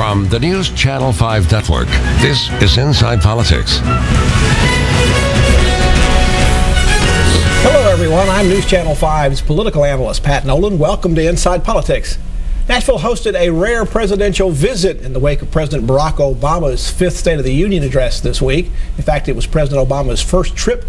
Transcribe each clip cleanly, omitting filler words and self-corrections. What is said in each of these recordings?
From the News Channel 5 Network, this is Inside Politics. Hello, everyone. I'm News Channel 5's political analyst, Pat Nolan. Welcome to Inside Politics. Nashville hosted a rare presidential visit in the wake of President Barack Obama's fifth State of the Union address this week. In fact, it was President Obama's first trip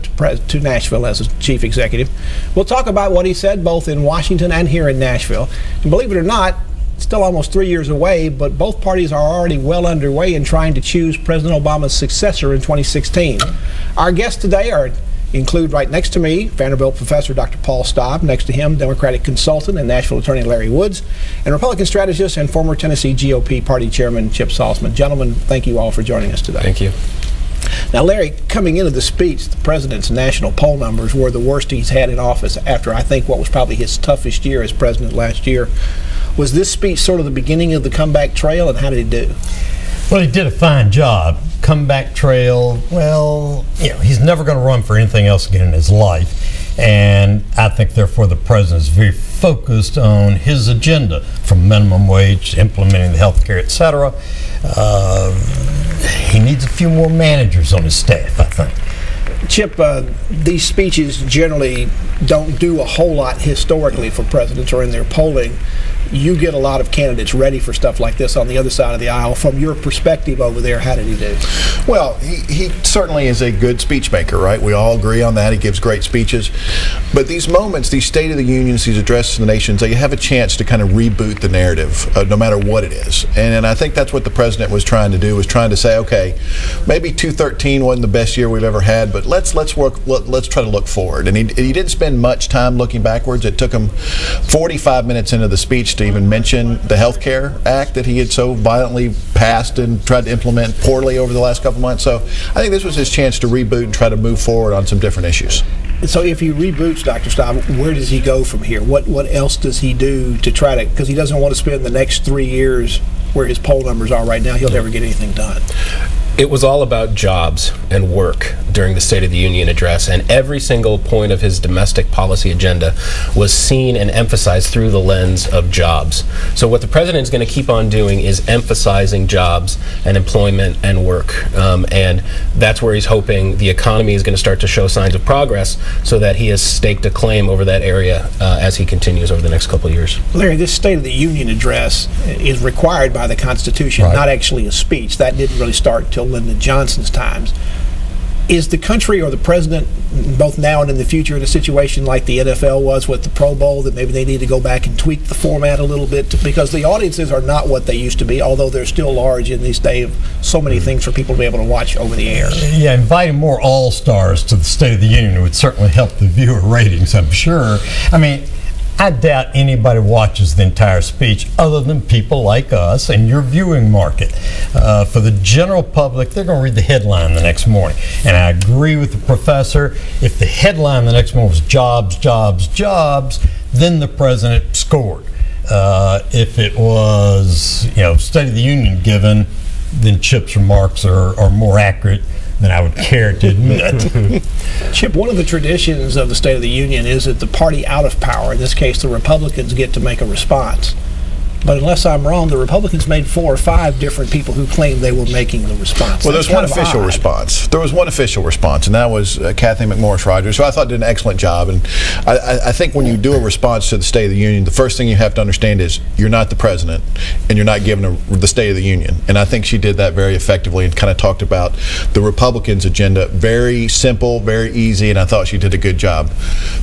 to Nashville as a chief executive. We'll talk about what he said both in Washington and here in Nashville. And believe it or not, it's still almost 3 years away, but both parties are already well underway in trying to choose President Obama's successor in 2016. Our guests today include right next to me, Vanderbilt professor Dr. Paul Staub, next to him, Democratic consultant and Nashville attorney Larry Woods, and Republican strategist and former Tennessee GOP party chairman Chip Saltzman. Gentlemen, thank you all for joining us today. Thank you. Now, Larry, coming into the speech, the president's national poll numbers were the worst he's had in office after, I think, what was probably his toughest year as president last year. Was this speech sort of the beginning of the comeback trail, and how did he do? Well, he did a fine job. Comeback trail, well, you know, he's never going to run for anything else again in his life. And I think, therefore, the president is very focused on his agenda, from minimum wage to implementing the health care, etc. He needs a few more managers on his staff, I think. Chip, these speeches generally don't do a whole lot historically for presidents or in their polling. You get a lot of candidates ready for stuff like this on the other side of the aisle. From your perspective over there, how did he do? Well, he certainly is a good speech maker, right? We all agree on that. He gives great speeches. But these moments, these State of the Unions, these addresses to the nations, they have a chance to kind of reboot the narrative, no matter what it is. And I think that's what the president was trying to do, was trying to say, okay, maybe 2013 wasn't the best year we've ever had, but let's try to look forward. And he didn't spend much time looking backwards. It took him 45 minutes into the speech to even mention the Health Care Act that he had so violently passed and tried to implement poorly over the last couple months. So I think this was his chance to reboot and try to move forward on some different issues. So if he reboots, Dr. Staub, where does he go from here? What else does he do to try to, because he doesn't want to spend the next 3 years where his poll numbers are right now. He'll never get anything done. It was all about jobs and work during the State of the Union address, and every single point of his domestic policy agenda was seen and emphasized through the lens of jobs. So what the president is going to keep on doing is emphasizing jobs and employment and work, and that's where he's hoping the economy is going to start to show signs of progress, so that he has staked a claim over that area as he continues over the next couple of years. Larry, this State of the Union address is required by the Constitution, right, not actually a speech. That didn't really start until Lyndon Johnson's times. Is the country or the president, both now and in the future, in a situation like the NFL was with the Pro Bowl, that maybe they need to go back and tweak the format a little bit, because the audiences are not what they used to be, although they're still large in this day of so many things for people to be able to watch over the air? Yeah, inviting more all-stars to the State of the Union would certainly help the viewer ratings, I'm sure. I mean, I doubt anybody watches the entire speech other than people like us and your viewing market. For the general public, they're going to read the headline the next morning. And I agree with the professor. If the headline the next morning was jobs, jobs, jobs, then the president scored. If it was, you know, State of the Union given, then Chip's remarks are more accurate than I would care to admit. Chip, one of the traditions of the State of the Union is that the party out of power, in this case the Republicans, get to make a response. But unless I'm wrong, the Republicans made 4 or 5 different people who claimed they were making the response. Well, there's one official response. There was one official response, and that was Kathy McMorris Rodgers, who I thought did an excellent job. And I think when you do a response to the State of the Union, the first thing you have to understand is you're not the president, and you're not giving the State of the Union. And I think she did that very effectively and kind of talked about the Republicans' agenda. Very simple, very easy, and I thought she did a good job.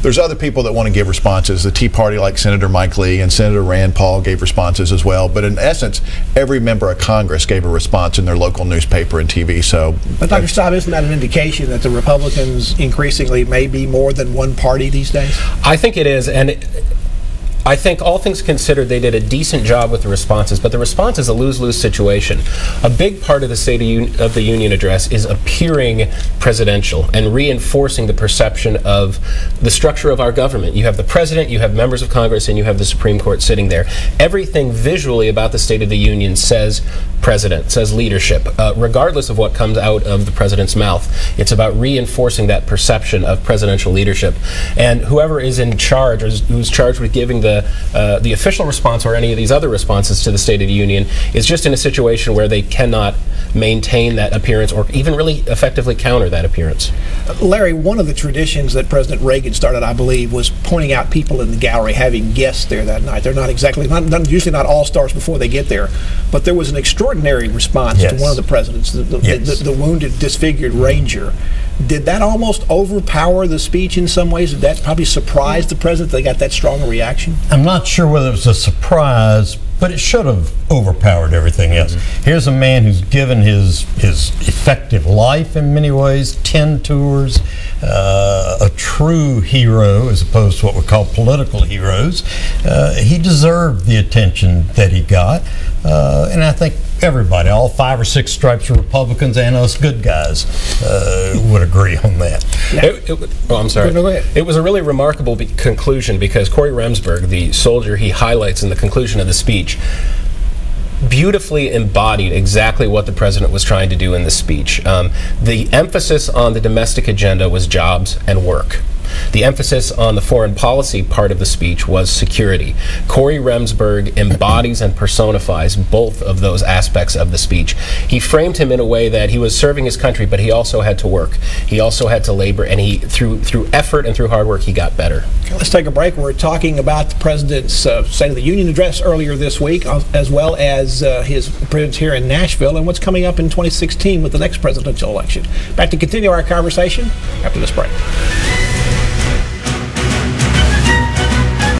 There's other people that want to give responses. The Tea Party, like Senator Mike Lee and Senator Rand Paul, gave responses as well, but in essence, every member of Congress gave a response in their local newspaper and TV. So, but Dr. Staub, isn't that an indication that the Republicans increasingly may be more than one party these days? I think it is, and I think all things considered, they did a decent job with the responses, but the response is a lose-lose situation. A big part of the State of the Union address is appearing presidential and reinforcing the perception of the structure of our government. You have the president, you have members of Congress, and you have the Supreme Court sitting there. Everything visually about the State of the Union says president, says leadership, regardless of what comes out of the president's mouth. It's about reinforcing that perception of presidential leadership. And whoever is in charge, or who's charged with giving the the official response or any of these other responses to the State of the Union is just in a situation where they cannot maintain that appearance or even really effectively counter that appearance. Larry, one of the traditions that President Reagan started, I believe, was pointing out people in the gallery, having guests there that night. They're not exactly, usually not all stars before they get there, but there was an extraordinary response to one of the presidents, the wounded, disfigured Ranger. Did that almost overpower the speech in some ways? Did that probably surprise the president that they got that strong a reaction? I'm not sure whether it was a surprise, but it should have overpowered everything else. Here's a man who's given his effective life in many ways, 10 tours, a true hero as opposed to what we call political heroes. He deserved the attention that he got, and I think everybody, all 5 or 6 stripes of Republicans and us good guys would agree on that. I'm sorry. No, go ahead. It was a really remarkable conclusion because Corey Remsburg, the soldier he highlights in the conclusion of the speech, beautifully embodied exactly what the president was trying to do in the speech. The emphasis on the domestic agenda was jobs and work. The emphasis on the foreign policy part of the speech was security. Corey Remsburg embodies and personifies both of those aspects of the speech. He framed him in a way that he was serving his country, but he also had to work. He also had to labor, and he through effort and through hard work, he got better. Let's take a break. We're talking about the president's State of the Union address earlier this week, as well as his appearance here in Nashville and what's coming up in 2016 with the next presidential election. Back to continue our conversation after this break.